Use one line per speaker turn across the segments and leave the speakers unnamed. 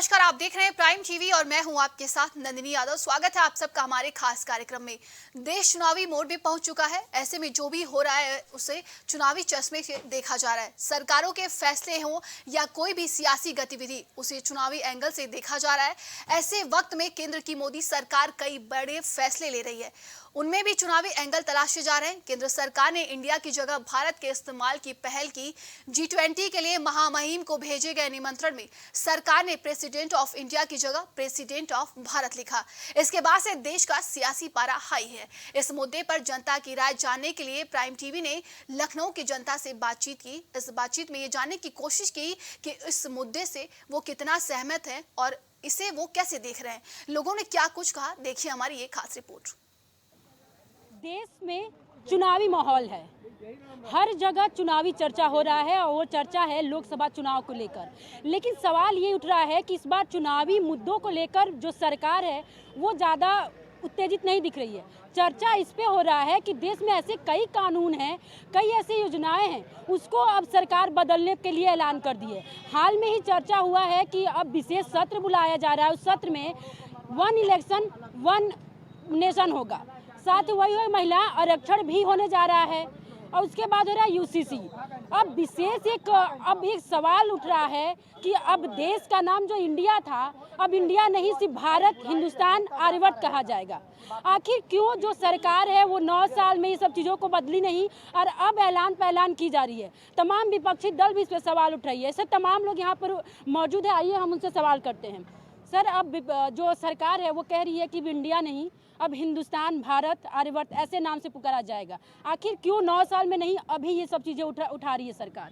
नमस्कार, आप देख रहे हैं प्राइम टीवी और मैं हूं आपके साथ नंदिनी यादव। स्वागत है आप सबका हमारे खास कार्यक्रम में। देश चुनावी मोड में पहुंच चुका है। ऐसे में जो भी हो रहा है उसे चुनावी चश्मे से देखा जा रहा है। सरकारों के फैसले हों या कोई भी सियासी गतिविधि, उसे चुनावी एंगल से देखा जा रहा है। ऐसे वक्त में केंद्र की मोदी सरकार कई बड़े फैसले ले रही है, उनमें भी चुनावी एंगल तलाशे जा रहे हैं। केंद्र सरकार ने इंडिया की जगह भारत के इस्तेमाल की पहल की। G20 के लिए महामहिम को भेजे गए निमंत्रण में सरकार ने प्रेसिडेंट ऑफ इंडिया की जगह प्रेसिडेंट ऑफ भारत लिखा। इसके बाद से देश का सियासी पारा हाई है। इस मुद्दे पर जनता की राय जानने के लिए प्राइम टीवी ने लखनऊ की जनता से बातचीत की। इस बातचीत में ये जानने की कोशिश की कि इस मुद्दे से वो कितना सहमत है और इसे वो कैसे देख रहे हैं। लोगों ने क्या कुछ कहा, देखिए हमारी ये खास रिपोर्ट।
देश में चुनावी माहौल है, हर जगह चुनावी चर्चा हो रहा है और वो चर्चा है लोकसभा चुनाव को लेकर। लेकिन सवाल ये उठ रहा है कि इस बार चुनावी मुद्दों को लेकर जो सरकार है वो ज़्यादा उत्तेजित नहीं दिख रही है। चर्चा इस पे हो रहा है कि देश में ऐसे कई कानून हैं, कई ऐसी योजनाएं हैं, उसको अब सरकार बदलने के लिए ऐलान कर दी है। हाल में ही चर्चा हुआ है कि अब विशेष सत्र बुलाया जा रहा है। उस सत्र में 1 इलेक्शन 1 नेशन होगा। साथ ही वही महिला आरक्षण भी होने जा रहा है और उसके बाद हो रहा है यूसीसी। अब विशेष अब एक सवाल उठ रहा है कि अब देश का नाम जो इंडिया था, अब इंडिया नहीं सिर्फ भारत, हिंदुस्तान, आर्यवर्त कहा जाएगा। आखिर क्यों जो सरकार है वो 9 साल में ये सब चीज़ों को बदली नहीं और अब ऐलान पहलान की जा रही है। तमाम विपक्षी दल भी इस पर सवाल उठ रही है। ऐसे तमाम लोग यहाँ पर मौजूद है, आइए हम उनसे सवाल करते हैं। सर, अब जो सरकार है वो कह रही है कि इंडिया नहीं, अब हिंदुस्तान, भारत, आर्यवर्त ऐसे नाम से पुकारा जाएगा। आखिर क्यों 9 साल में नहीं अभी ये सब चीज़ें उठा रही है सरकार?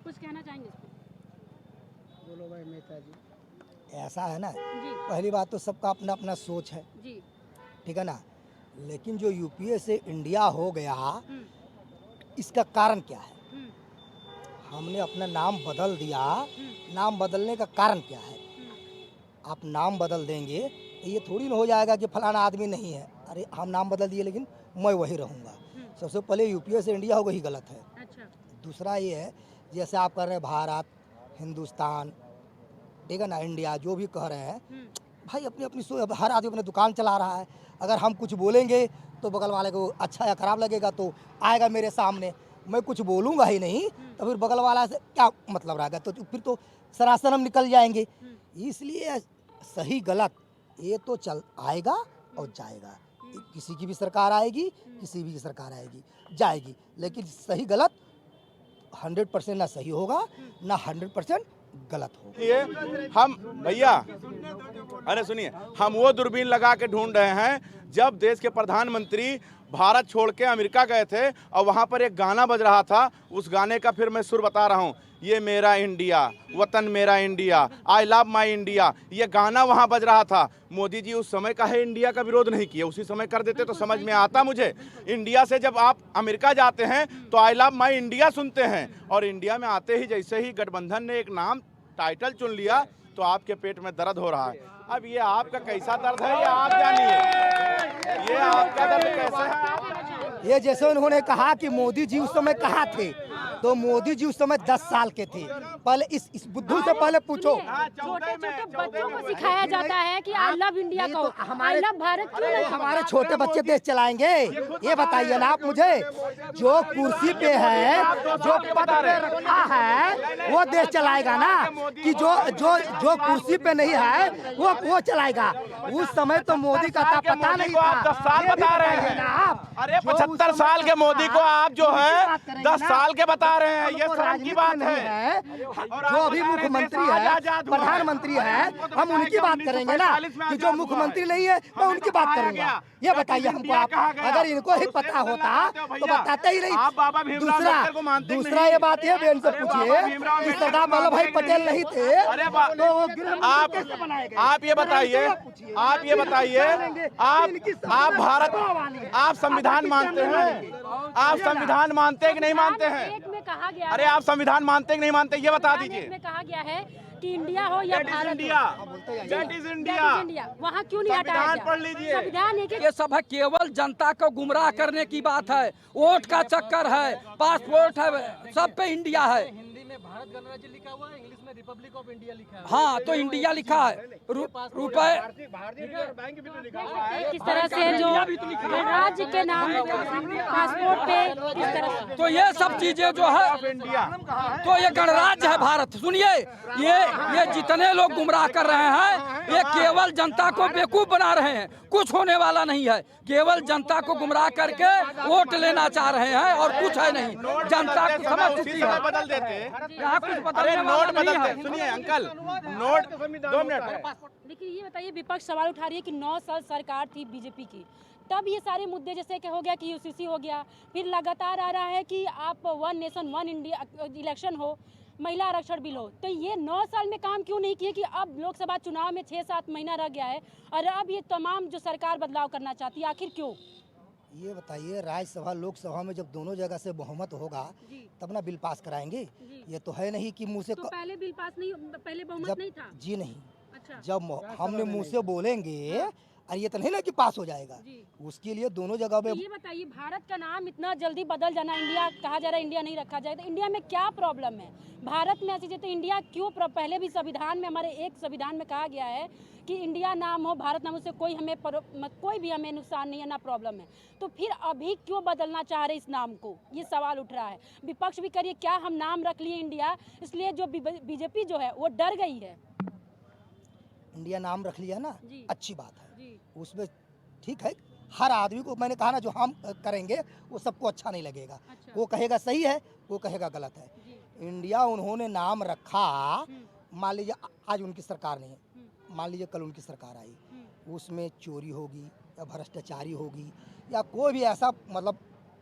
कुछ कहना चाहेंगे इस पर?
बोलो भाई मेहता जी। ऐसा है ना
जी,
पहली बात तो सबका अपना अपना सोच है,
जी,
ठीक है ना। लेकिन जो यूपीए से इंडिया हो गया, इसका कारण क्या है? हमने अपना नाम बदल दिया। नाम बदलने का कारण क्या है? आप नाम बदल देंगे तो ये थोड़ी ना हो जाएगा कि फलाना आदमी नहीं है। अरे हम नाम बदल दिए लेकिन मैं वही रहूँगा। सबसे पहले यूपीए से इंडिया हो वही गलत है।
अच्छा,
दूसरा ये है, जैसे आप कर रहे हैं भारत, हिंदुस्तान, ठीक है ना, इंडिया, जो भी कह रहे हैं, भाई अपनी अपनी हर आदमी अपनी दुकान चला रहा है। अगर हम कुछ बोलेंगे तो बगल वाले को अच्छा या खराब लगेगा तो आएगा मेरे सामने। मैं कुछ बोलूँगा ही नहीं तो फिर बगल वाला से क्या मतलब रहेगा? तो फिर तो सरासर हम निकल जाएंगे। इसलिए सही गलत ये तो चल आएगा और जाएगा। किसी की भी सरकार आएगी, किसी भी की सरकार आएगी, जाएगी, लेकिन सही गलत 100% ना सही होगा ना 100% गलत होगा।
ये हम भैया, अरे सुनिए, हम वो दूरबीन लगा के ढूंढ रहे हैं जब देश के प्रधानमंत्री भारत छोड़ के अमेरिका गए थे और वहाँ पर एक गाना बज रहा था। उस गाने का फिर मैं सुर बता रहा हूँ। ये मेरा इंडिया, वतन मेरा India, I love my India, ये गाना वहाँ बज रहा था। मोदी जी उस समय का है इंडिया का विरोध नहीं किया, उसी समय कर देते तो समझ में आता मुझे। इंडिया से जब आप अमेरिका जाते हैं तो आई लव माई इंडिया सुनते हैं, और इंडिया में आते ही जैसे ही गठबंधन ने एक नाम टाइटल चुन लिया तो आपके पेट में दर्द हो रहा है। अब ये आपका कैसा दर्द है ये आप जानिए। ये आपका दर्द कैसा है?
ये जैसे उन्होंने कहा कि मोदी जी उस समय कहाँ थे, तो मोदी जी उस समय 10 साल के थे। पहले इस बुद्धू से पहले पूछो।
छोटे छोटे बच्चों को सिखाया जाता है कि आई लव इंडिया को, आई लव भारत क्यों नहीं?
हमारे छोटे बच्चे देश चलाएंगे? ये बताइए ना आप मुझे। जो कुर्सी पे है, जो पद पे रखा है, वो देश चलाएगा ना, कि जो जो जो कुर्सी पे नहीं है वो चलाएगा? उस समय तो मोदी का पता नहीं था।
आप 10 साल बता रहे हैं ना आप। अरे 75 साल के मोदी को आप जो है 10 साल के बता रहे हैं, ये शर्म की बात है।
जो अभी मुख्यमंत्री है, प्रधानमंत्री है, हम उनकी बात करेंगे ना, कि जो मुख्यमंत्री नहीं है मैं उनकी बात करूंगा। ये बताइए हमको आप, अगर इनको ही पता होता तो बताते ही नहीं। दूसरा ये बात है, बेन से पूछिए कि सरदार वल्लभ भाई पटेल नहीं थे तो
आप ये बताइए, आप भारत, आप संविधान मानते हैं? आप संविधान मानते हैं कि नहीं मानते हैं? अरे आप संविधान मानते हैं कि नहीं मानते, ये बता दीजिए।
में कहा गया है कि इंडिया हो या Bharat
India, that is India.
वहाँ क्यों नहीं हटाया?
संविधान पढ़ लीजिए।
संविधान
ये सब है केवल जनता को गुमराह करने की बात है। वोट का चक्कर है, पासपोर्ट है, सब पे इंडिया है।
हिंदी में भारत गणराज्य लिखा हुआ है, इंग्लिश
हाँ, तो इंडिया लिखा है। रुपए
किस तरह से जो राज्य के नाम पासपोर्ट पे किस तरह
तो ये सब चीजें जो है, तो ये गणराज्य है भारत। सुनिए, ये जितने लोग गुमराह कर रहे हैं, ये केवल जनता को बेवकूफ बना रहे हैं। कुछ होने वाला नहीं है, केवल जनता को गुमराह करके वोट लेना चाह रहे हैं और कुछ है नहीं। जनता को समझ चुकी है।
बदल देते,
यहाँ कुछ
अरे
बदलने
नोट
वाला नहीं
बदलते।
है।
सुनिए अंकल, नोट 2 मिनट।
देखिए, ये बताइए, विपक्ष सवाल उठा रही है कि 9 साल सरकार थी बीजेपी की, तब ये सारे मुद्दे जैसे कि हो गया कि यूसीसी हो गया, फिर लगातार आ रहा है कि आप 1 नेशन 1 इंडिया इलेक्शन हो, महिला आरक्षण बिल हो, तो ये 9 साल में काम क्यों नहीं किए कि अब लोकसभा चुनाव में 6-7 महीना रह गया है और अब ये तमाम जो सरकार बदलाव करना चाहती है, आखिर क्यों?
ये बताइए, राज्यसभा लोकसभा में जब दोनों जगह से बहुमत होगा तब ना बिल पास कराएंगे। ये तो है नहीं कि मुंह से
तो पहले बिल पास नहीं, पहले बहुमत
जब
नहीं था।
जी नहीं,
अच्छा,
जब हमने मुंह से बोलेंगे और ये तो नहीं ना कि पास हो जाएगा, उसके लिए दोनों जगह
तो
में
ये बताइए, भारत का नाम इतना जल्दी बदल जाना, इंडिया कहा जा रहा है, इंडिया नहीं रखा जाए, तो इंडिया में क्या प्रॉब्लम है? भारत में ऐसी तो इंडिया क्यों पहले भी संविधान में, हमारे एक संविधान में कहा गया है कि इंडिया नाम हो, भारत नाम, उससे कोई भी हमें नुकसान नहीं है, ना प्रॉब्लम है। तो फिर अभी क्यों बदलना चाह रहे इस नाम को? ये सवाल उठ रहा है। विपक्ष भी करिए, क्या हम नाम रख लिए इंडिया, इसलिए जो बीजेपी जो है वो डर गई है?
इंडिया नाम रख लिया ना,
जी।
अच्छी बात है।
जी,
उसमें ठीक है, हर आदमी को, मैंने कहा ना, जो हम करेंगे वो सबको अच्छा नहीं लगेगा।
अच्छा।
वो कहेगा सही है, वो कहेगा गलत है।
जी।
इंडिया उन्होंने नाम रखा, मान लीजिए आज उनकी सरकार नहीं है, मान लीजिए कल उनकी सरकार आई, उसमें चोरी होगी या भ्रष्टाचारी होगी या कोई भी ऐसा मतलब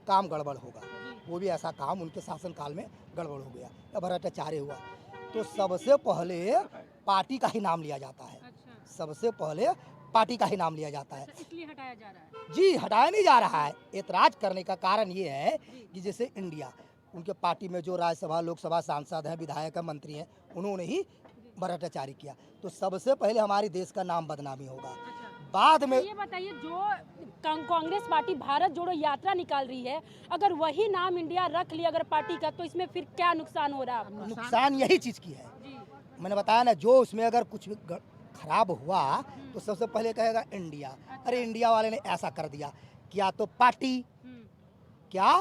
काम गड़बड़ होगा, वो भी ऐसा काम उनके शासनकाल में गड़बड़ हो गया या भ्रष्टाचारी हुआ, तो सबसे पहले पार्टी का ही नाम लिया जाता है।
अच्छा,
सबसे पहले पार्टी का ही नाम लिया जाता है।
इसलिए हटाया जा रहा है।
जी, हटाया नहीं जा रहा है। ऐतराज करने का कारण ये है कि जैसे इंडिया, उनके पार्टी में जो राज्यसभा लोकसभा सांसद हैं, विधायक हैं, मंत्री हैं, उन्होंने ही भ्रष्टाचारी किया, तो सबसे पहले हमारे देश का नाम बदनामी होगा। बाद में
ये बताइए, जो कांग्रेस पार्टी भारत जोड़ो यात्रा निकाल रही है, अगर वही नाम इंडिया रख लिया अगर पार्टी का, तो इसमें फिर क्या नुकसान हो रहा है?
नुकसान यही चीज़ की है, मैंने बताया ना, जो उसमें अगर कुछ भी खराब हुआ तो सबसे पहले कहेगा इंडिया, अरे इंडिया वाले ने ऐसा कर दिया। क्या तो पार्टी, क्या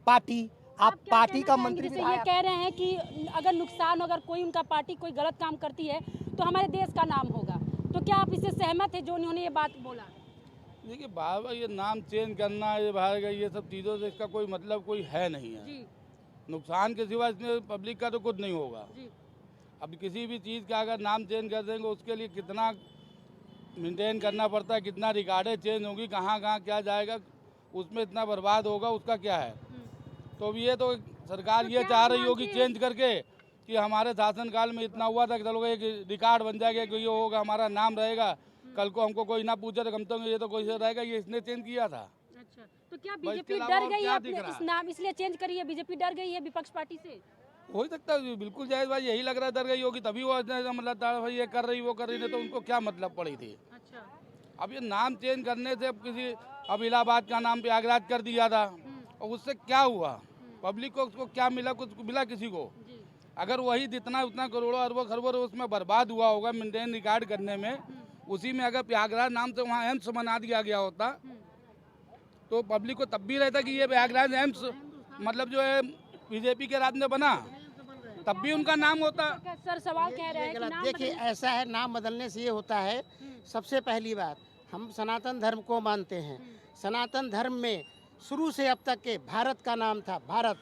पार्टी, आप
क्या
पार्टी
कहना
का
चाहेंगे?
मंत्री
जैसे ये
विधायक,
कह रहे हैं कि अगर नुकसान, अगर कोई उनका पार्टी कोई गलत काम करती है तो हमारे देश का नाम होगा, तो क्या आप इससे सहमत है जो उन्होंने ये बात बोला?
देखिए बाबा, ये नाम चेंज करना, ये बाहर का, ये सब चीज़ों से इसका कोई मतलब कोई है नहीं है।
जी,
नुकसान के सिवा इसमें पब्लिक का तो कुछ नहीं होगा।
जी,
अब किसी भी चीज़ का अगर नाम चेंज कर देंगे, उसके लिए कितना मेंटेन करना पड़ता है, कितना रिकॉर्डें चेंज होगी, कहाँ कहाँ क्या जाएगा, उसमें इतना बर्बाद होगा, उसका क्या है। तो अब ये तो सरकार ये चाह रही होगी चेंज करके कि हमारे शासनकाल में इतना हुआ था कि चलो एक रिकॉर्ड बन जाएगा कि ये होगा, हमारा नाम रहेगा, कल को हमको कोई ना पूछे तो हम तो ये तो कोई से रहेगा, ये इसने चेंज किया था।
अच्छा, तो क्या
इसके
बीजेपी
अलावा
डर
और
गई
क्या
है
दिख
अपने
रहा
इस
है?
नाम, इसलिए चेंज करी है? बीजेपी डर गई है विपक्ष पार्टी से?
हो सकता है, बिल्कुल जायज़ भाई, यही लग रहा है डर गई होगी, तभी वो मतलब भाई ये कर रही वो कर रही, नहीं तो उनको क्या मतलब पड़ी थी।
अच्छा,
अब ये नाम चेंज करने से अब इलाहाबाद का नाम प्रयागराज कर दिया था, और उससे क्या हुआ, पब्लिक को उसको क्या मिला, कुछ मिला किसी को? अगर वही जितना उतना करोड़ों अरबों खरबों उसमें बर्बाद हुआ होगा मेंटेन रिकॉर्ड करने में, उसी में अगर प्रयागराज नाम से वहाँ एम्स बना दिया गया होता तो पब्लिक को तब भी रहता कि ये प्रयागराज एम्स मतलब जो है बीजेपी के राज में बना, तब भी उनका नाम होता।
सर सवाल कह रहे हैं कि नाम
देखिए ऐसा है, नाम बदलने से ये होता है, सबसे पहली बात हम सनातन धर्म को मानते हैं। सनातन धर्म में शुरू से अब तक के भारत का नाम था, भारत,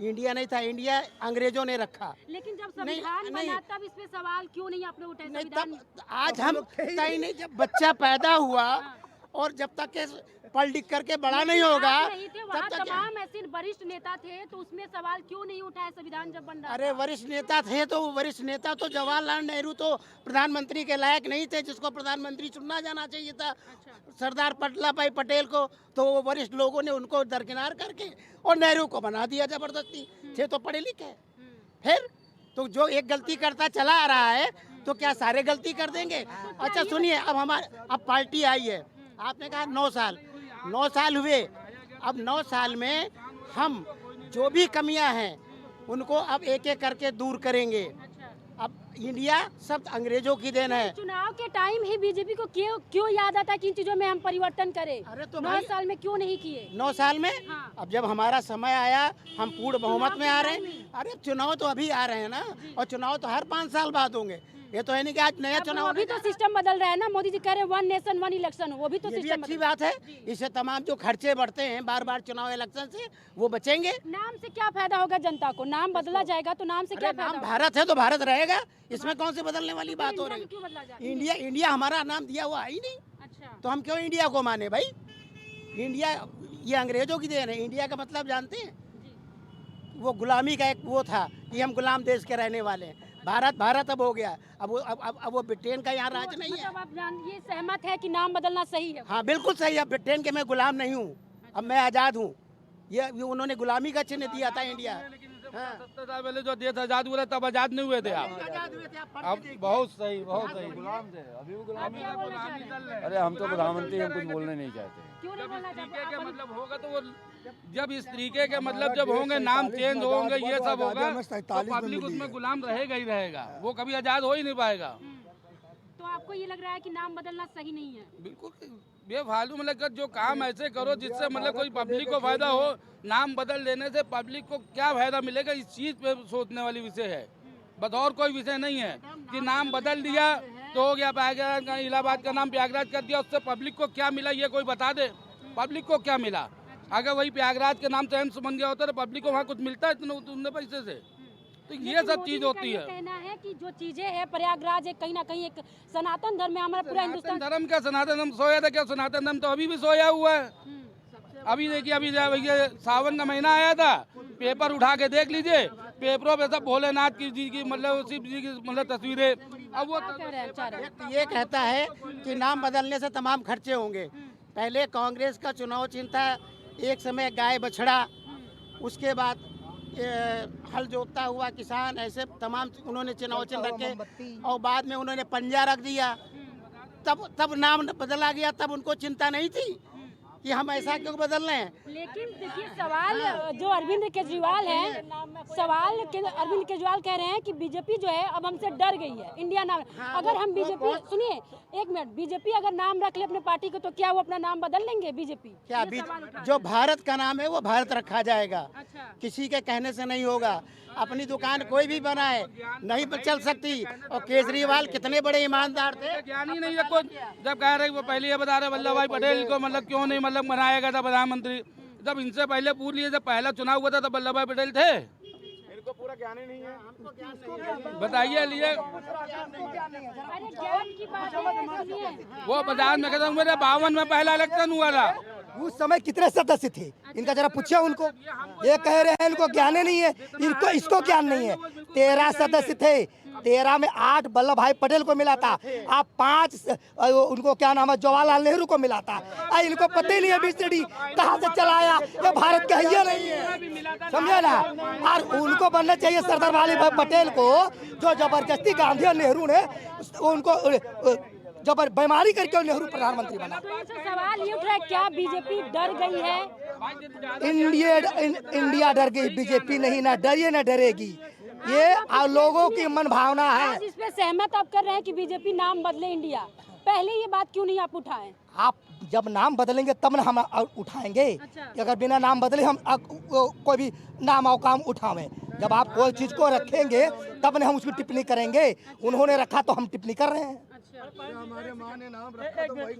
इंडिया नहीं था। इंडिया अंग्रेजों ने रखा।
लेकिन जब
नहीं,
संविधान
नहीं।
बना तब इस पे सवाल क्यों नहीं आपने उठाया?
नहीं
संविधान
तब आज हम तय नहीं, जब बच्चा पैदा हुआ और जब तक के पढ़ लिख करके बड़ा नहीं होगा
आप नहीं थे, वहाँ
तब तक।
तमाम ऐसे वरिष्ठ नेता थे, तो उसमें सवाल क्यों नहीं उठाया संविधान जब बन रहा
अरे वरिष्ठ नेता थे, तो वरिष्ठ नेता तो जवाहरलाल नेहरू तो प्रधानमंत्री के लायक नहीं थे, जिसको प्रधानमंत्री चुनना जाना चाहिए था। सरदार वल्लभ भाई पटेल को तो वो वरिष्ठ लोगों ने उनको दरकिनार करके और नेहरू को बना दिया जबरदस्ती। थे तो पढ़े लिखे। फिर तो जो एक गलती करता चला आ रहा है तो क्या सारे गलती कर देंगे? अच्छा सुनिए, अब पार्टी आई है, आपने कहा 9 साल हुए। अब 9 साल में हम जो भी कमियां हैं उनको अब एक एक करके दूर करेंगे। अब इंडिया सब अंग्रेजों की देन है।
चुनाव के टाइम ही बीजेपी को क्यों याद आता है कि इन चीजों में हम परिवर्तन करें?
अरे तो
9
भाई-
साल में क्यों नहीं किए?
9 साल में
हाँ।
अब जब हमारा समय आया हम पूर्ण बहुमत में आ रहे
चुनाव
हैं। अरे चुनाव तो अभी आ रहे हैं ना, और चुनाव तो हर 5 साल बाद होंगे। ये तो है नहीं कि आज नया
अब
चुनाव
अभी तो सिस्टम बदल रहा है ना, मोदी जी कह रहे हैं 1 नेशन 1 इलेक्शन, वो भी तो
ये भी
सिस्टम
अच्छी
बदल
बात है। इससे तमाम जो खर्चे बढ़ते हैं बार बार चुनाव इलेक्शन से, वो बचेंगे।
नाम से क्या फायदा होगा जनता को? नाम बदला जाएगा तो नाम से क्या
अरे
फायदा
नाम
होगा?
भारत है तो भारत रहेगा, इसमें कौन सी बदलने वाली बात हो
इंडिया
रही
में क्यों बदला जाएगा?
है? इंडिया हमारा नाम दिया हुआ है ही नहीं,
अच्छा,
तो हम क्यों इंडिया को माने भाई? इंडिया ये अंग्रेजों की देन है। इंडिया का मतलब जानते हैं? वो गुलामी का एक वो था कि हम गुलाम देश के रहने वाले हैं। भारत अब हो गया। अब वो ब्रिटेन का यहाँ राज नहीं है।
मतलब आप ये सहमत है कि नाम बदलना सही है?
हाँ बिल्कुल सही है। ब्रिटेन के मैं गुलाम नहीं हूँ, अब मैं आज़ाद हूँ। ये उन्होंने गुलामी का चिन्ह दिया था इंडिया। हाँ।
70 साल पहले जो देश आजाद हुए तब आजाद नहीं हुए थे आप।
आज़ाद हुए थे, आप पढ़
अब
के देखिए।
बहुत सही, बहुत सही।
आप क्या बोलना चाह रहे हैं?
अरे हम तो प्रधानमंत्री हम कुछ बोलने नहीं चाहते।
क्यों नहीं बोलना
तरीके
चाहते?
के मतलब होगा तो वो जब इस तरीके के मतलब जब होंगे, नाम चेंज होंगे, ये सब होगा तो पब्लिक उसमें गुलाम रहेगा ही रहेगा, वो कभी आजाद हो ही नहीं पाएगा।
तो आपको ये लग रहा है कि नाम बदलना सही नहीं है?
बिल्कुल बेफालतू मतलब जो काम ऐसे करो जिससे मतलब कोई पब्लिक को फायदा हो। नाम बदल देने से पब्लिक को क्या फायदा मिलेगा, इस चीज पे सोचने वाली विषय है, बस और कोई विषय नहीं है कि नाम बदल दिया तो हो गया। प्रयागराज का इलाहाबाद का नाम प्रयागराज कर दिया, उससे पब्लिक को क्या मिला ये कोई बता दे। पब्लिक को क्या मिला? अगर वही प्रयागराज के नाम से एम्स बन गया होता तो पब्लिक को वहाँ कुछ मिलता है इतने पैसे से? तो ये
लेकिन
सब
मोदी
चीज
जी का
होती
ये
है।
कहना है कि जो चीजें हैं प्रयागराज एक कहीं ना कहीं एक सनातन धर्म है, हमारा पूरा
सनातन
हिंदुस्तान।
धर्म का सनातन धर्म सोया था क्या? सनातन धर्म तो अभी भी सोया हुआ है। अभी देखिए, अभी ये सावन का महीना आया था, पेपर उठा के देख लीजिए, पेपरों पे सब भोलेनाथ की जी की मतलब शिव जी की मतलब तस्वीरें। अब वो
क्या कह रहे हैं चार?
व्यक्ति ये कहता है कि नाम बदलने से तमाम खर्चे होंगे। पहले कांग्रेस का चुनाव चिन्ह था एक समय गाय बछड़ा, उसके बाद हल जोतता हुआ किसान, ऐसे तमाम उन्होंने चुनाव चिन्ह रखे, और बाद में उन्होंने पंजा रख दिया। तब नाम बदला गया, तब उनको चिंता नहीं थी कि हम ऐसा क्यों बदल रहे हैं।
लेकिन देखिए सवाल जो अरविंद केजरीवाल है, अरविंद केजरीवाल कह रहे हैं कि बीजेपी जो है अब हमसे डर गई है इंडिया नाम। अगर हम बीजेपी, सुनिए एक मिनट, बीजेपी अगर नाम रख ले अपने पार्टी को तो क्या वो अपना नाम बदल लेंगे बीजेपी?
क्या जो भारत का नाम है वो भारत रखा जाएगा,
अच्छा,
किसी के कहने से नहीं होगा। अपनी दुकान कोई भी बनाए नहीं चल सकती। और केजरीवाल कितने बड़े ईमानदार थे।
ज्ञान ही नहीं है कुछ। जब कह रहे वो पहले ये बता रहे वल्लभ भाई पटेल को मतलब क्यों नहीं मतलब बनाया गया था प्रधानमंत्री, जब इनसे पहले पूछ लिए, जब पहला चुनाव हुआ था तब वल्लभ भाई पटेल थे।
इनको पूरा ज्ञान ही नहीं है।
बताइए लिए
अरे ज्ञान की बात है, सुनिए।
वो बाजार में खत्म हुए थे, 52 में पहला इलेक्शन हुआ था।
उस समय कितने सदस्य थे इनका जरा पूछिए उनको। ये कह रहे हैं इनको ज्ञान ही नहीं है, इनको इसको ज्ञान नहीं है। 13 सदस्य थे, 13 में 8 वल्लभ भाई पटेल को मिला था, आप 5 उनको क्या नाम है जवाहरलाल नेहरू को मिला था। इनको पता ही नहीं है बीसीडी कहाँ से चलाया, ये भारत के हैया नहीं है, समझे ना। और उनको बनना चाहिए सरदार वल्लभ भाई पटेल को, जो जबरदस्ती गांधी और नेहरू ने उनको जबर बेमारी करके नेहरू प्रधानमंत्री बना।
तो ये सवाल ये उठ रहा है, क्या बीजेपी डर गई है?
इंडिया डर गई, बीजेपी नहीं, ना डरिए ना डरेगी। ये लोगों की मन भावना है।
आज इस पे सहमत आप कर रहे हैं कि बीजेपी नाम बदले इंडिया, पहले ये बात क्यों नहीं आप उठाएं?
आप जब नाम बदलेंगे तब ना हम उठाएंगे।
अच्छा।
कि अगर बिना नाम बदले हम कोई भी नाम और काम उठावें, जब आप कोई चीज को रखेंगे तब ना हम उसकी टिप्पणी करेंगे। उन्होंने रखा तो हम टिप्पणी कर रहे हैं।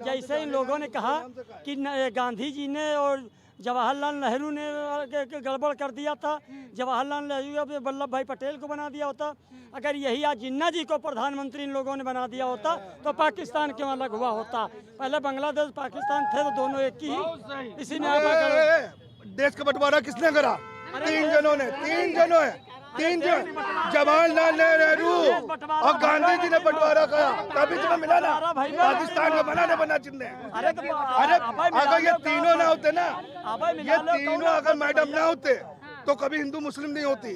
जैसे इन लोगों ने कहा कि गांधी जी ने और जवाहरलाल नेहरू ने गड़बड़ कर दिया था, जवाहरलाल नेहरू ने वल्लभ भाई पटेल को बना दिया होता। अगर यही आज जिन्ना जी को प्रधानमंत्री इन लोगों ने बना दिया होता तो पाकिस्तान क्यों अलग हुआ होता? पहले बांग्लादेश पाकिस्तान थे तो दोनों एक ही, इसी में
देश का बंटवारा किसने करा? 3 जनों ने, 3 जनों है, 3 जन, जवाहरलाल नेहरू और गांधी जी ने बंटवारा करा, तभी तुम्हें मिला ना पाकिस्तान का बना चिन्ह। अरे अगर ये तीनों ना होते ना, ये तीनों अगर मैडम ना होते तो कभी हिंदू मुस्लिम नहीं होती,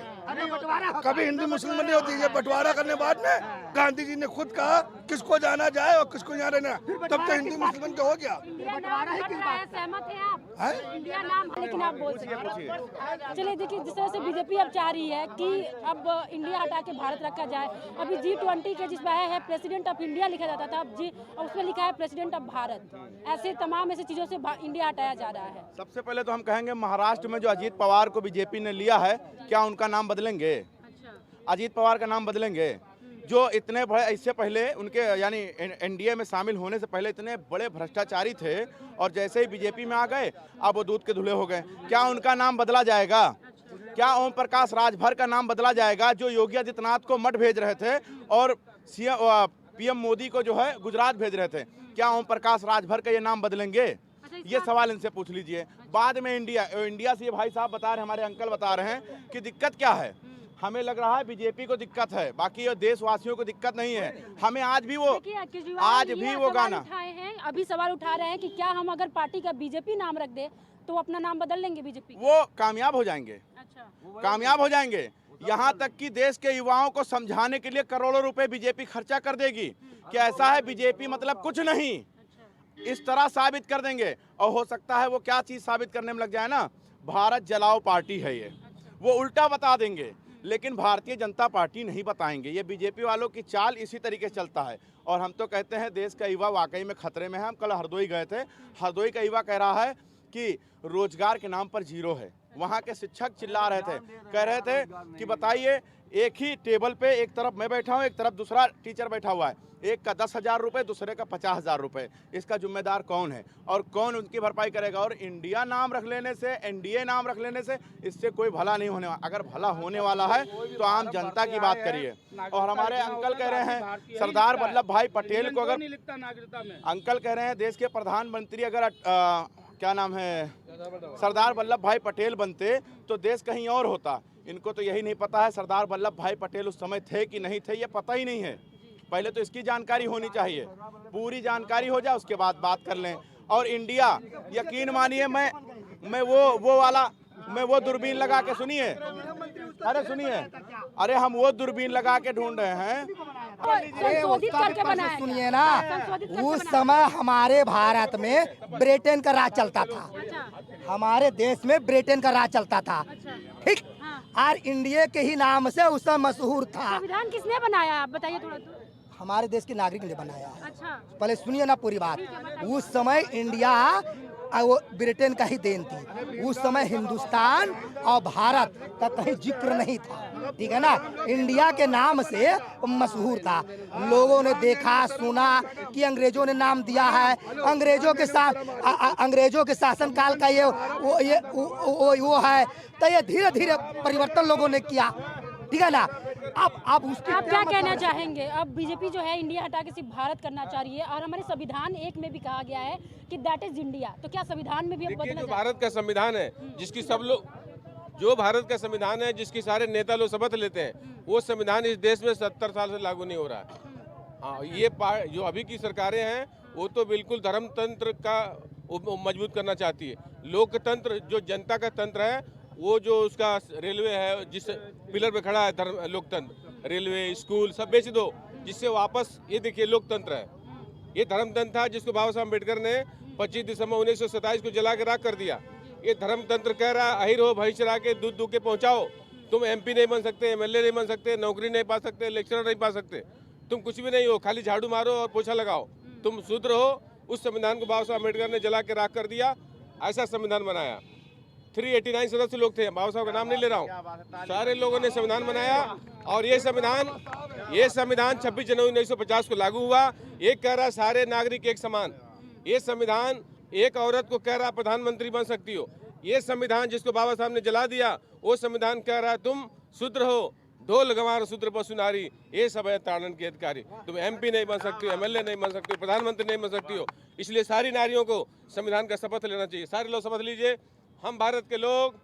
कभी हिंदू मुस्लिम नहीं होती। ये बंटवारा करने बाद में गांधी जी ने खुद कहा किसको जाना जाए और किसको यहाँ रहना, तब तो हिंदू मुस्लिम का हो गया।
सहमत हैं आप? इंडिया नाम, लेकिन आप बोल सकते हैं। चलिए देखिए, जिस तरह से बीजेपी अब चाह रही है कि अब इंडिया हटा के भारत रखा जाए। अभी G20 के जिसमें है प्रेसिडेंट ऑफ इंडिया लिखा जाता था, अब उसमें लिखा है प्रेसिडेंट ऑफ भारत। ऐसे तमाम ऐसी चीजों से इंडिया हटाया जा रहा है।
सबसे पहले तो हम कहेंगे महाराष्ट्र में जो अजीत पवार को बीजेपी ने लिया है, क्या उनका नाम बदलेंगे? अजीत पवार का नाम बदलेंगे? जो इतने बड़े, इससे पहले उनके यानी एनडीए में शामिल होने से पहले इतने बड़े भ्रष्टाचारी थे और जैसे ही बीजेपी में आ गए अब वो दूध के धुले हो गए। क्या उनका नाम बदला जाएगा? क्या ओम प्रकाश राजभर का नाम बदला जाएगा, जो योगी आदित्यनाथ को मठ भेज रहे थे और पीएम मोदी को जो है गुजरात भेज रहे थे? क्या ओम प्रकाश राजभर का ये नाम बदलेंगे? ये सवाल इनसे पूछ लीजिए। बाद में इंडिया से ये भाई साहब बता रहे, हमारे अंकल बता रहे हैं कि दिक्कत क्या है। हमें लग रहा है बीजेपी को दिक्कत है, बाकी ये देशवासियों को दिक्कत नहीं है। हमें आज भी वो गाना
उठाए हैं, अभी सवाल उठा रहे हैं कि क्या हम अगर पार्टी का बीजेपी नाम रख दे तो अपना नाम बदल लेंगे बीजेपी?
वो कामयाब हो जाएंगे। अच्छा, कामयाब हो जाएंगे। यहाँ तक कि देश के युवाओं को समझाने के लिए करोड़ों रुपए बीजेपी खर्चा कर देगी कि ऐसा है बीजेपी मतलब कुछ नहीं, इस तरह साबित कर देंगे। और हो सकता है वो क्या चीज साबित करने में लग जाए ना, भारत जलाओ पार्टी है ये, वो उल्टा बता देंगे, लेकिन भारतीय जनता पार्टी नहीं बताएंगे। ये बीजेपी वालों की चाल इसी तरीके से चलता है। और हम तो कहते हैं देश का युवा वाकई में खतरे में है। हम कल हरदोई गए थे, हरदोई का युवा कह रहा है कि रोजगार के नाम पर जीरो है। वहाँ के शिक्षक चिल्ला रहे थे, कह रहे थे कि बताइए, एक ही टेबल पे एक तरफ मैं बैठा हूँ, एक तरफ दूसरा टीचर बैठा हुआ है, एक का 10,000 रुपये, दूसरे का 50,000 रुपये। इसका जिम्मेदार कौन है और कौन उनकी भरपाई करेगा? और इंडिया नाम रख लेने से, एनडीए नाम रख लेने से इससे कोई भला नहीं होने वाला। अगर भला होने वाला है तो आम जनता की बात करिए। और हमारे अंकल कह रहे हैं सरदार वल्लभ भाई पटेल को, अगर अंकल कह रहे हैं देश के प्रधानमंत्री अगर क्या नाम है सरदार वल्लभ भाई पटेल बनते तो देश कहीं और होता। इनको तो यही नहीं पता है सरदार वल्लभ भाई पटेल उस समय थे कि नहीं थे, ये पता ही नहीं है। पहले तो इसकी जानकारी होनी चाहिए, पूरी जानकारी हो जाए उसके बाद बात कर लें। और इंडिया, यकीन मानिए, मैं वो दूरबीन लगा के सुनिए, अरे हम वो दूरबीन लगा के ढूंढ रहे हैं।
सुनिए ना, उस समय हमारे भारत में ब्रिटेन का राज चलता था, हमारे देश में ब्रिटेन का राज चलता था, ठीक। और इंडिया के ही नाम से उस समय मशहूर था।
संविधान किसने बनाया, आप बताइए थोड़ा तो।
हमारे देश के नागरिक ने बनाया।
अच्छा,
पहले सुनिए ना पूरी बात। उस समय इंडिया वो ब्रिटेन का ही देन थी। उस समय हिंदुस्तान और भारत का कहीं जिक्र नहीं था, ठीक है ना। इंडिया के नाम से मशहूर था। लोगों ने देखा सुना कि अंग्रेजों ने नाम दिया है, अंग्रेजों के शासनकाल का वो है, तो ये धीरे धीरे परिवर्तन लोगों ने किया, ठीक है ना। अब उसके
आप क्या कहना चाहेंगे? अब बीजेपी जो है इंडिया हटा के सिर्फ भारत करना चाह रही है, और हमारे संविधान एक में भी कहा गया है कि दैट इज इंडिया, तो क्या संविधान में भी अब बदलना?
जो भारत का संविधान है जिसकी सब लोग, जो भारत का संविधान है जिसकी सारे नेता लोग शपथ लेते हैं, वो संविधान इस देश में 70 साल से लागू नहीं हो रहा है। हाँ, ये जो अभी की सरकारें हैं वो तो बिल्कुल धर्मतंत्र का मजबूत करना चाहती है। लोकतंत्र जो जनता का तंत्र है, वो जो उसका रेलवे है जिस पिलर पे खड़ा है लोकतंत्र, रेलवे स्कूल सब बेच दो, जिससे वापस ये देखिए लोकतंत्र है। ये धर्मतंत्र था जिसको बाबा साहब अम्बेडकर ने 25 दिसंबर 1927 को जला के राख कर दिया। ये धर्मतंत्र कह रहा है अहिर हो भैंस चरा के दूध दूध के पहुंचाओ, तुम MP नहीं बन सकते, MLA नहीं बन सकते, नौकरी नहीं पा सकते, लेक्चरर नहीं पा सकते, तुम कुछ भी नहीं हो, खाली झाड़ू मारो और पोछा लगाओ, तुम शूद्र हो। उस संविधान को बाबा साहब अम्बेडकर ने जला के राख कर दिया, ऐसा संविधान बनाया। 389 सदस्य लोग थे, बाबा साहब का नाम नहीं ले रहा हूँ, सारे लोगों ने संविधान बनाया। और ये संविधान 26 जनवरी 1950 को लागू हुआ। एक कह रहा है सारे नागरिक एक समान, ये संविधान एक औरत को कह रहा है प्रधानमंत्री बन सकती हो। ये संविधान जिसको बाबा साहब ने जला दिया, वो संविधान कह रहा है तुम शूद्र हो, ढोल गंवार शूद्र पशु नारी, ये सब है ताड़न के अधिकारी, तुम MP नहीं बन सकती हो, MLA नहीं बन सकती हो, प्रधानमंत्री नहीं बन सकती हो। इसलिए सारी नारियों को संविधान का शपथ लेना चाहिए। सारे लोग शपथ लीजिए, हम भारत के लोग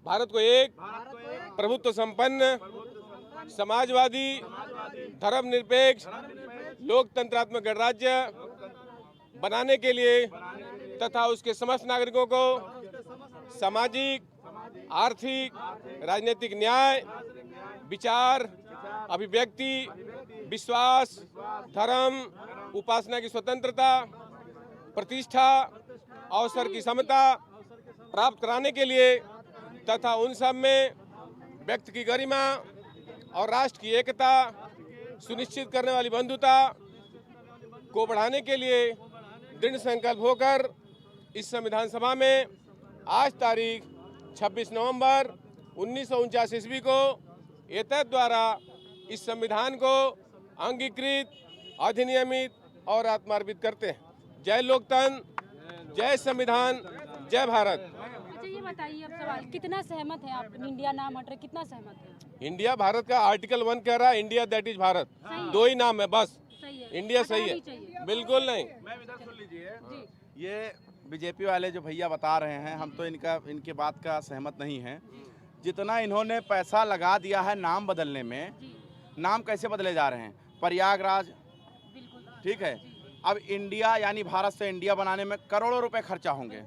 भारत को एक प्रभुत्व संपन्न, समाजवादी, धर्मनिरपेक्ष, लोकतंत्रात्मक गणराज्य बनाने के लिए तथा उसके समस्त नागरिकों को सामाजिक, आर्थिक, राजनीतिक न्याय, विचार, अभिव्यक्ति, विश्वास, धर्म, उपासना की स्वतंत्रता, प्रतिष्ठा, अवसर की समता प्राप्त कराने के लिए तथा उन सब में व्यक्ति की गरिमा और राष्ट्र की एकता सुनिश्चित करने वाली बंधुता को बढ़ाने के लिए दृढ़ संकल्प होकर इस संविधान सभा में आज तारीख 26 नवंबर 1949 ईस्वी को एतद द्वारा इस संविधान को अंगीकृत, अधिनियमित और आत्मार्पित करते हैं। जय लोकतंत्र, जय संविधान, जय भारत।
अच्छा ये बताइए अब सवाल, कितना सहमत है आप इंडिया नाम हट रहे, कितना सहमत है?
इंडिया भारत का आर्टिकल 1 कह रहा है इंडिया दैट इज भारत, दो ही नाम है बस।
सही है,
इंडिया सही है, बिल्कुल नहीं।
मैं इधर सुन लीजिए, ये बीजेपी वाले जो भैया बता रहे हैं, हम तो इनके बात का सहमत नहीं हैं। जितना इन्होंने पैसा लगा दिया है नाम बदलने में, नाम कैसे बदले जा रहे हैं? प्रयागराज, ठीक है, अब इंडिया यानी भारत से इंडिया बनाने में करोड़ों रुपए खर्चा होंगे,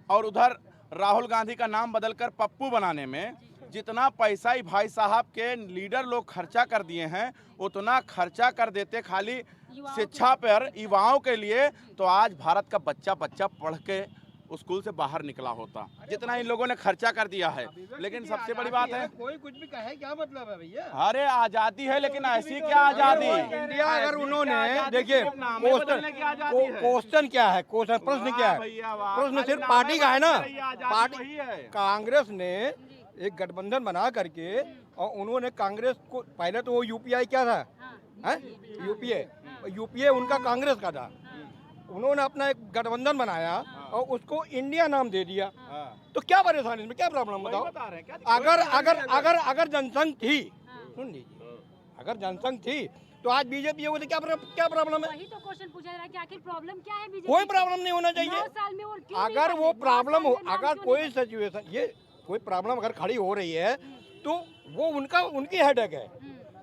और उधर राहुल गांधी का नाम बदलकर पप्पू बनाने में जितना पैसा ही भाई साहब के लीडर लोग खर्चा कर दिए हैं, उतना खर्चा कर देते खाली शिक्षा पर, युवाओं के लिए, तो आज भारत का बच्चा पढ़ के स्कूल से बाहर निकला होता, जितना इन लोगों ने खर्चा कर दिया है। लेकिन सबसे बड़ी बात है,
कोई कुछ भी कहे क्या मतलब है भैया?
अरे आजादी है, लेकिन ऐसी क्या आजादी?
इंडिया अगर उन्होंने देखिए क्वेश्चन क्या है, क्वेश्चन प्रश्न क्या है? प्रश्न सिर्फ पार्टी का है ना। पार्टी कांग्रेस ने एक गठबंधन बना करके, और उन्होंने कांग्रेस को पहले तो वो यूपीआई क्या था, यूपीए उनका कांग्रेस का था, उन्होंने अपना एक गठबंधन बनाया और उसको इंडिया नाम दे दिया। तो क्या परेशानी इसमें, क्या प्रॉब्लम बताओ? अगर अगर अगर अगर जनसंघ थी, सुन लीजिए, अगर जनसंघ थी तो आज बीजेपी हो तो क्या प्रॉब्लम है?
वही तो क्वेश्चन पूछा जा रहा है कि आखिर प्रॉब्लम क्या है बीजेपी?
कोई प्रॉब्लम नहीं होना चाहिए।
9 साल में और क्यों नहीं
अगर वो
बने? 9
प्रॉब्लम
साल
हो,
में नाम
अगर
क्यों
कोई
नहीं
सिचुएशन, ये कोई प्रॉब्लम अगर खड़ी हो रही है तो वो उनकी हेडेक है,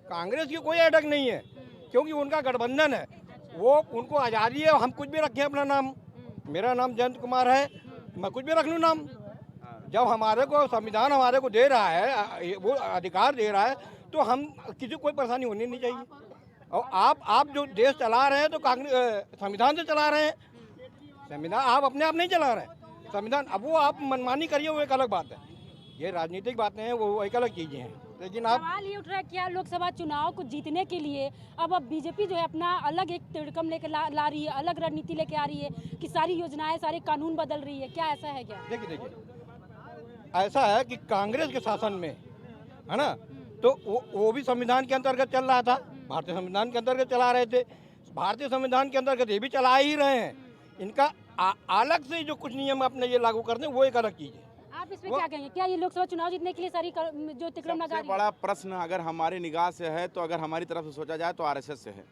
कांग्रेस की कोई हेडेक नहीं है, क्योंकि उनका गठबंधन है। वो उनको आज़ादी है, हम कुछ भी रखें अपना नाम, मेरा नाम जयंत कुमार है, मैं कुछ भी रख लूँ नाम। जब हमारे को संविधान हमारे को दे रहा है, वो अधिकार दे रहा है, तो हम किसी को कोई परेशानी होनी नहीं चाहिए। और आप जो देश चला रहे हैं तो कांग्रेस संविधान से चला रहे हैं, संविधान आप अपने आप नहीं चला रहे हैं संविधान। अब वो आप मनमानी करिए, वो एक अलग बात है, ये राजनीतिक बातें हैं, वो एक अलग चीज़ें हैं। लेकिन आप
सवाल ये उठ रहा है क्या लोकसभा चुनाव को जीतने के लिए अब बीजेपी जो है अपना अलग एक तिड़कम लेकर ला रही है, अलग रणनीति लेके आ रही है कि सारी योजनाएं, सारे कानून बदल रही है, क्या ऐसा है क्या?
देखिए ऐसा है कि कांग्रेस के शासन में है ना, तो वो भी संविधान के अंतर्गत चल रहा था, भारतीय संविधान के अंतर्गत चला रहे थे, भारतीय संविधान के अंतर्गत ये भी चला ही रहे हैं। इनका अलग से जो कुछ नियम अपने ये लागू करते हैं वो एक अलग चीज़ है।
आप इसमें क्या कहेंगे? क्या ये लोकसभा चुनाव जीतने के लिए सारी जो तिकड़म लगा रही है?
बड़ा प्रश्न अगर हमारी निगाह से है, तो अगर हमारी तरफ से सोचा जाए तो आरएसएस से है।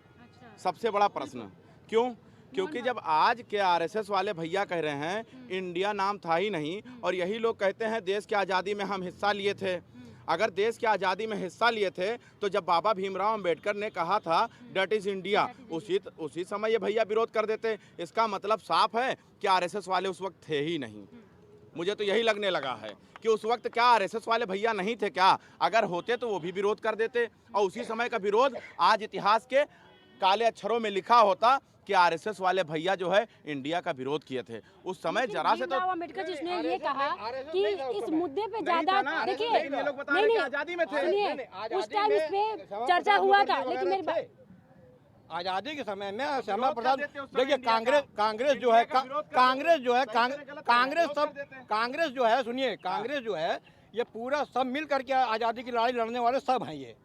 सबसे बड़ा प्रश्न क्यों? क्योंकि जब आज के आरएसएस वाले भैया कह रहे हैं इंडिया नाम था ही नहीं, और यही लोग कहते हैं देश की आज़ादी में हम हिस्सा लिए थे। अगर देश की आज़ादी में हिस्सा लिए थे तो जब बाबा भीमराव अंबेडकर ने कहा था डेट इज़ इंडिया, उसी समय ये भैया विरोध कर देते। इसका मतलब साफ है कि आरएसएस वाले उस वक्त थे ही नहीं। मुझे तो यही लगने लगा है कि उस वक्त क्या आरएसएस वाले भैया नहीं थे क्या? अगर होते तो वो भी विरोध कर देते, और उसी समय का विरोध आज इतिहास के काले अक्षरों में लिखा होता कि आरएसएस वाले भैया जो है इंडिया का विरोध किए थे। उस समय जरा से तो
अम्बेडकर जिसने ये कहा कि इस मुद्दे पे ज्यादा देखिए, नहीं
आजादी में थे,
सुनिए, उस टाइम इस पे चर्चा हुआ था, लेकिन मेरी बात
आज़ादी के समय में श्यामा प्रसाद, देखिए कांग्रेस जो है कांग्रेस जो है, सुनिए, कांग्रेस जो है ये पूरा सब मिल करके आज़ादी की लड़ाई लड़ने वाले सब हैं। ये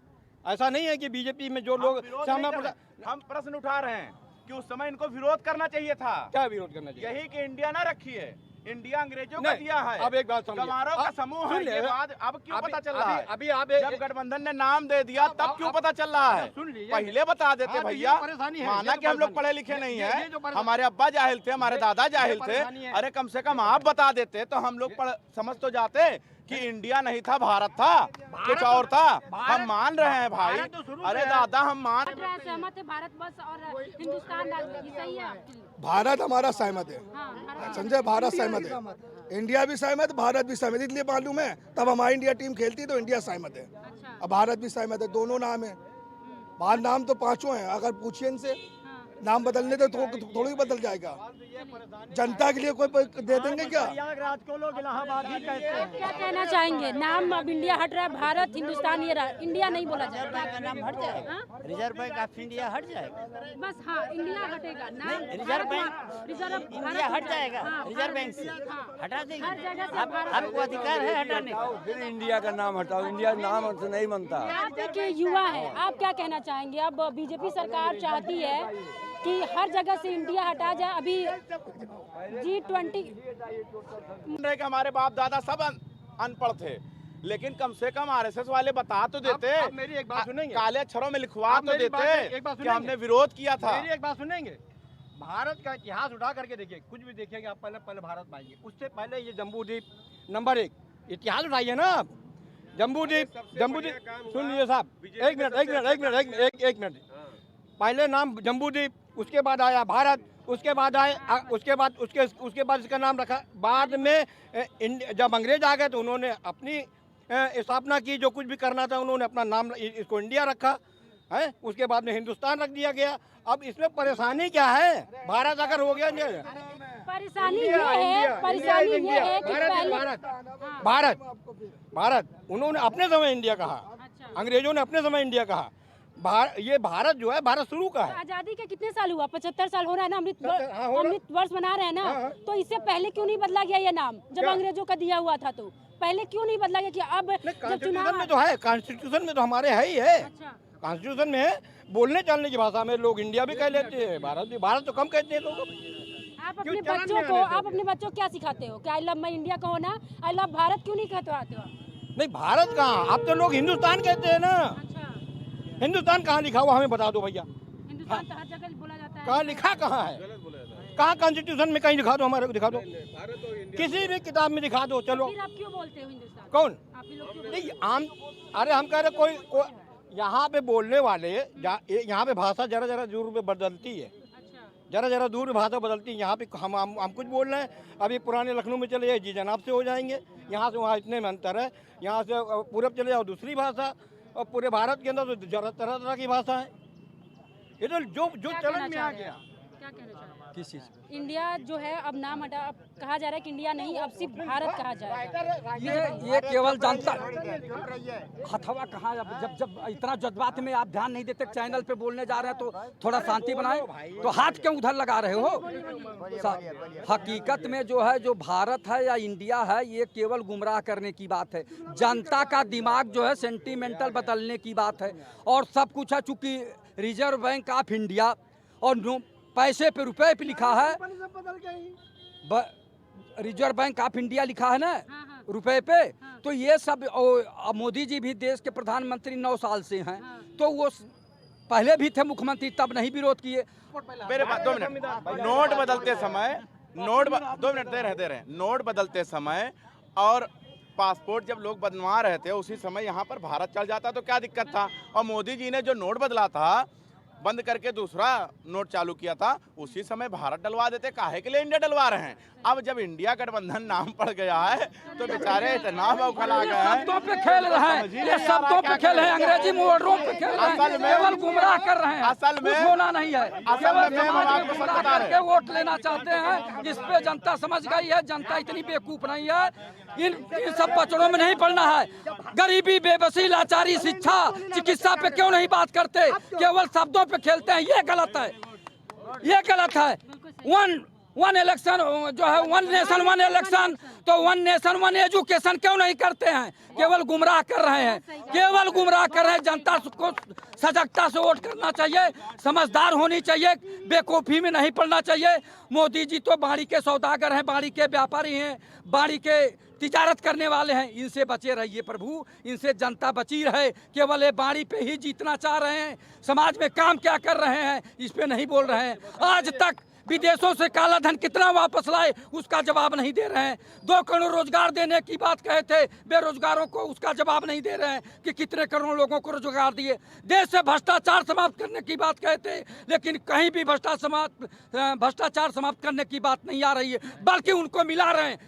ऐसा नहीं है कि बीजेपी में जो लोग श्यामा प्रसाद,
हम प्रश्न उठा रहे हैं कि उस समय इनको विरोध करना चाहिए था।
क्या विरोध करना चाहिए?
यही कि इंडिया ना रखी है, इंडिया अंग्रेजों का दिया है।
अब एक बात समझिए,
गवारों का समूह है, ये बात अब क्यों पता चल रहा है?
अभी आप
जब गठबंधन ने नाम दे दिया तब क्यों पता चल रहा है?
सुन लीजिए,
पहले बता देते भैया। माना कि हम लोग पढ़े लिखे नहीं है, हमारे अब्बा जाहिल थे, हमारे दादा जाहिल थे, अरे कम से कम आप बता देते तो हम लोग समझ तो जाते कि इंडिया नहीं था, भारत था, कुछ और था। हम मान रहे हैं भाई, अरे दादा हम मान।
सहमत है भारत बस और हिंदुस्तान सही है आपके लिए?
भारत हमारा सहमत है, संजय, भारत सहमत है, इंडिया भी सहमत, भारत भी सहमत, इसलिए मालूम है तब हमारी इंडिया टीम खेलती तो इंडिया सहमत है। अब भारत भी सहमत है, दोनों नाम है, बाहर नाम तो पांचों हैं, अगर पूछिए इनसे नाम बदलने तो थोड़ी बदल जाएगा। जनता के लिए कोई दे देंगे क्या?
प्रयागराज को लोग इलाहाबाद ही कहते हैं।
क्या कहना चाहेंगे? नाम अब इंडिया हट रहा है, भारत हिंदुस्तान ये रहा, इंडिया नहीं बोला जाएगा।
नाम हट जाएगा, रिजर्व बैंक ऑफ इंडिया हट जाएगा,
बस हाँ इंडिया हटेगा नाम,
रिजर्व बैंक इंडिया हट जाएगा, रिजर्व बैंक से हटा देंगे,
हर जगह से
आपको अधिकार है हटाने का।
फिर इंडिया का नाम हटाओ, इंडिया नाम से नहीं बनता।
आप एक युवा है, आप क्या कहना चाहेंगे? अब बीजेपी सरकार चाहती है कि हर जगह से इंडिया हटा जाए। अभी G20
हमारे बाप दादा सब अनपढ़ थे, लेकिन कम से कम आरएसएस वाले बता तो देते,
मेरी एक बात सुनेंगे,
काले अक्षरों में लिखवा तो देते कि हमने विरोध किया था।
मेरी एक बात सुनेंगे, भारत का इतिहास उठा करके देखिए, कुछ भी देखिएगा आप, पहले भारत पाएंगे, उससे पहले ये जम्बू द्वीप नंबर 1 इतिहास उठाइए ना आप। जम्बू द्वीप सुन लीजिए साहब, एक मिनट, पहले नाम जम्बू द्वीप, उसके बाद आया भारत, उसके बाद इसका नाम रखा। बाद में जब अंग्रेज आ गए तो उन्होंने अपनी स्थापना की, जो कुछ भी करना था उन्होंने अपना नाम, इसको इंडिया रखा है, उसके बाद में हिंदुस्तान रख दिया गया। अब इसमें परेशानी क्या है? भारत अगर हो गया,
परेशानी ये है कि
भारत उन्होंने अपने समय इंडिया कहा, अंग्रेजों ने अपने समय इंडिया कहा। ये भारत जो है, भारत शुरू का है।
आजादी के कितने साल हुआ? 75 साल हो रहा है ना, अमृत वर्ष मना रहे हैं ना, तो इससे पहले क्यों नहीं बदला गया ये नाम? जब अंग्रेजों का दिया हुआ था तो पहले क्यों नहीं बदला गया? कि अब जब चुनाव
में तो है, कॉन्स्टिट्यूशन में तो हमारे है ही है, कॉन्स्टिट्यूशन में है, बोलने चालने की भाषा में लोग इंडिया भी कह लेते हैं, भारत तो कम कहते हैं लोग।
आप अपने बच्चों को क्या सिखाते हो? कि आई लव माई इंडिया कहो ना, आई लव भारत क्यों नहीं कहते हो?
नहीं, भारत कहाँ, अब तो लोग हिंदुस्तान कहते हैं ना। हिंदुस्तान कहाँ लिखा हुआ हमें बता दो भैया।
हिंदुस्तान तो हर जगह बोला जाता है।
कहाँ लिखा कहाँ है? कहाँ कॉन्स्टिट्यूशन में कहीं दिखा दो, हमारे को दिखा दो, किसी भी किताब में दिखा दो। चलो,
फिर आप क्यों बोलते हो हिंदुस्तान?
कौन?
आप ही लोग क्यों?
नहीं, अरे हम कह रहे कोई यहाँ पे बोलने वाले, यहाँ पे भाषा जरा दूर पे बदलती है, जरा दूर भाषा बदलती है। यहाँ पे हम कुछ बोल रहे हैं, अभी पुराने लखनऊ में चले जाए जी जनाब से हो जाएंगे, यहाँ से वहाँ इतने में अंतर है। यहाँ से पूरब चले जाओ दूसरी भाषा, और पूरे भारत के अंदर तो तरह तरह की भाषा है। ये तो जो चलन में आ गया।
क्या कहना चाहते हैं?
किस चीज?
इंडिया जो है अब नाम हटा, अब कहा जा रहा है कि इंडिया नहीं, अब सिर्फ भारत कहा जाएगा।
ये केवल जानता हथवा कहाँ, जब इतना जज्बात में आप ध्यान नहीं देते, चैनल पे बोलने जा रहे हैं तो थोड़ा शांति बनाए, तो हाथ क्यों उधर लगा रहे हो? हकीकत में जो है, जो भारत है या इंडिया है, ये केवल गुमराह करने की बात है। जनता का दिमाग जो है सेंटिमेंटल बदलने की बात है, और सब कुछ है। चूंकि रिजर्व बैंक ऑफ इंडिया और पैसे पे रुपए पे लिखा है, रिजर्व बैंक ऑफ इंडिया लिखा है ना रुपए पे, तो ये सब। मोदी जी भी देश के प्रधानमंत्री 9 साल से हैं, तो वो पहले भी थे मुख्यमंत्री, तब नहीं विरोध किए।
मेरे पास 2 मिनट, नोट बदलते समय, 2 मिनट दे रहे, नोट बदलते समय और पासपोर्ट जब लोग बनवा रहे थे, उसी समय यहाँ पर भारत चल जाता तो क्या दिक्कत था? और मोदी जी ने जो नोट बदला था, बंद करके दूसरा नोट चालू किया था, उसी समय भारत डलवा देते। काहे के लिए इंडिया डलवा रहे हैं? अब जब इंडिया गठबंधन नाम पड़ गया है तो बेचारे इतना बौखला गए हैं।
शब्दों पे खेल रहे हैं, ये शब्दों पे खेल है, अंग्रेजी मोर्डों पे खेल रहे हैं, केवल गुमराह कर रहे हैं।
असल में
होना नहीं है,
असल में आपको
गुमराह करके वोट लेना चाहते हैं। इस पे जनता समझ गई है, जनता इतनी बेवकूफ नहीं है। इन सब बचड़ों में नहीं पड़ना है। गरीबी, बेबसी, लाचारी, शिक्षा, चिकित्सा पे क्यों नहीं बात करते? केवल शब्दों पे खेलते हैं, ये गलत है, ये गलत है। वन इलेक्शन जो है, वन नेशन वन इलेक्शन, तो वन नेशन वन एजुकेशन क्यों नहीं करते हैं? केवल गुमराह कर रहे हैं, केवल गुमराह कर रहे हैं। जनता को सजगता से वोट करना चाहिए, समझदार होनी चाहिए, बेवकूफ़ी में नहीं पड़ना चाहिए। मोदी जी तो बाड़ी के सौदागर हैं, बाड़ी के व्यापारी हैं, बाड़ी के तिजारत करने वाले हैं। इनसे बचे रहिए प्रभु, इनसे जनता बची रहे। केवल ये बाड़ी पे ही जीतना चाह रहे हैं, समाज में काम क्या कर रहे हैं इस पे नहीं बोल रहे हैं। आज तक विदेशों से काला धन कितना वापस लाए उसका जवाब नहीं दे रहे हैं। 2 करोड़ रोजगार देने की बात कहे थे बेरोजगारों को, उसका जवाब नहीं दे रहे हैं कि कितने करोड़ लोगों को रोजगार दिए। देश से भ्रष्टाचार समाप्त करने की बात कहे थे, लेकिन कहीं भी भ्रष्टाचार समाप्त करने की बात नहीं आ रही है, बल्कि उनको मिला रहे हैं।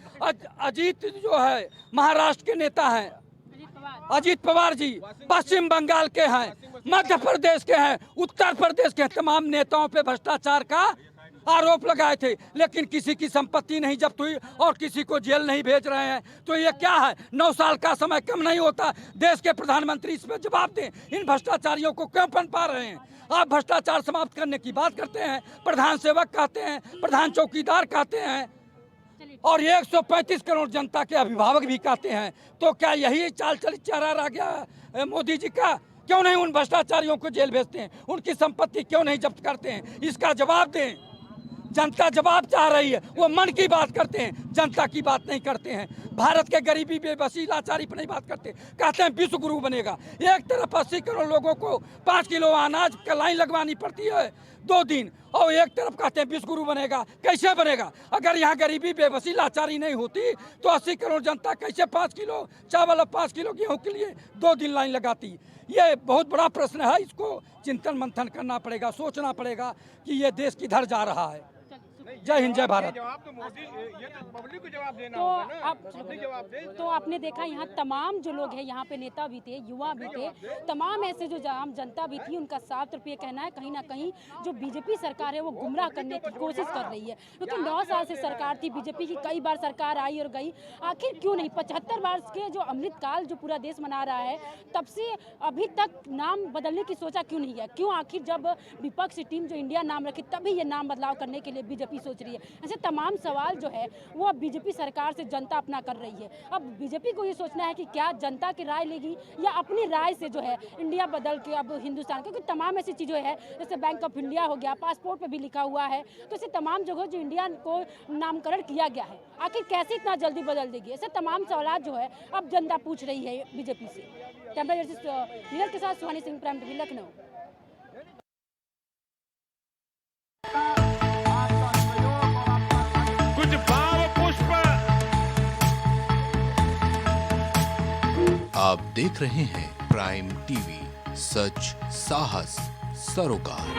अजीत जो है महाराष्ट्र के नेता हैं, अजीत पवार जी पश्चिम बंगाल के हैं, मध्य प्रदेश के हैं, उत्तर प्रदेश के तमाम नेताओं पे भ्रष्टाचार का आरोप लगाए थे, लेकिन किसी की संपत्ति नहीं जब्त हुई और किसी को जेल नहीं भेज रहे हैं। तो ये क्या है? 9 साल का समय कम नहीं होता? देश के प्रधानमंत्री इस पर जवाब दें, इन भ्रष्टाचारियों को क्यों पनपा रहे हैं? आप भ्रष्टाचार समाप्त करने की बात करते हैं, प्रधान सेवक कहते हैं, प्रधान चौकीदार कहते हैं और 135 करोड़ जनता के अभिभावक भी कहते हैं। तो क्या यही चाल चलित चेहरा रह गया मोदी जी का? क्यों नहीं उन भ्रष्टाचारियों को जेल भेजते हैं? उनकी संपत्ति क्यों नहीं जब्त करते हैं? इसका जवाब दें। जनता जवाब चाह रही है, वो मन की बात करते हैं, जनता की बात नहीं करते हैं। भारत के गरीबी बेबसी लाचारी पर नहीं बात करते, कहते हैं विश्व गुरु बनेगा। एक तरफ 80 करोड़ लोगों को 5 किलो अनाज का लाइन लगवानी पड़ती है 2 दिन, और एक तरफ कहते हैं विश्व गुरु बनेगा। कैसे बनेगा? अगर यहाँ गरीबी बेबसी लाचारी नहीं होती तो 80 करोड़ जनता कैसे 5 किलो चावल और 5 किलो गेहूँ के लिए 2 दिन लाइन लगाती? ये बहुत बड़ा प्रश्न है, इसको चिंतन मंथन करना पड़ेगा, सोचना पड़ेगा कि ये देश किधर जा रहा है। जय हिंद, जय भारत।
जवाब तो मोदी, ये तो पब्लिक को जवाब देना
तो
होगा ना,
आप
पब्लिक जवाब दे।
तो आपने देखा यहाँ तमाम जो लोग हैं, यहाँ पे नेता भी थे, युवा भी थे, तमाम ऐसे जो आम जनता भी थी, उनका साफ तौर पे कहना है कहीं ना कहीं जो बीजेपी सरकार है वो गुमराह करने की कोशिश कर रही है। क्योंकि 9 साल से सरकार थी बीजेपी की, कई बार सरकार आई और गई, आखिर क्यों नहीं? 75 वर्ष के जो अमृतकाल जो पूरा देश मना रहा है, तब से अभी तक नाम बदलने की सोचा क्यों नहीं है? क्यों आखिर जब विपक्षी टीम जो इंडिया नाम रखी तभी ये नाम बदलाव करने के लिए बीजेपी सोच रही है? ऐसे तमाम सवाल जो है वो अब बीजेपी सरकार से जनता अपना कर रही है। अब बीजेपी को ये सोचना है कि क्या जनता की राय लेगी या अपनी राय से जो है इंडिया बदल के अब हिंदुस्तान, क्योंकि तमाम ऐसी चीज़ें है जैसे बैंक ऑफ इंडिया हो गया, पासपोर्ट पे भी लिखा हुआ है, तो ऐसे तमाम जगह जो इंडिया को नामकरण किया गया है, आखिर कैसे इतना जल्दी बदल देगी? ऐसे तमाम सवाल जो है अब जनता पूछ रही है बीजेपी से। कैमरा जर्नलिस्ट नीरज के साथ सुहानी सिंह, प्राइम टीवी, लखनऊ।
कुछ भाव पुष्प।
आप देख रहे हैं प्राइम टीवी, सच साहस सरोकार।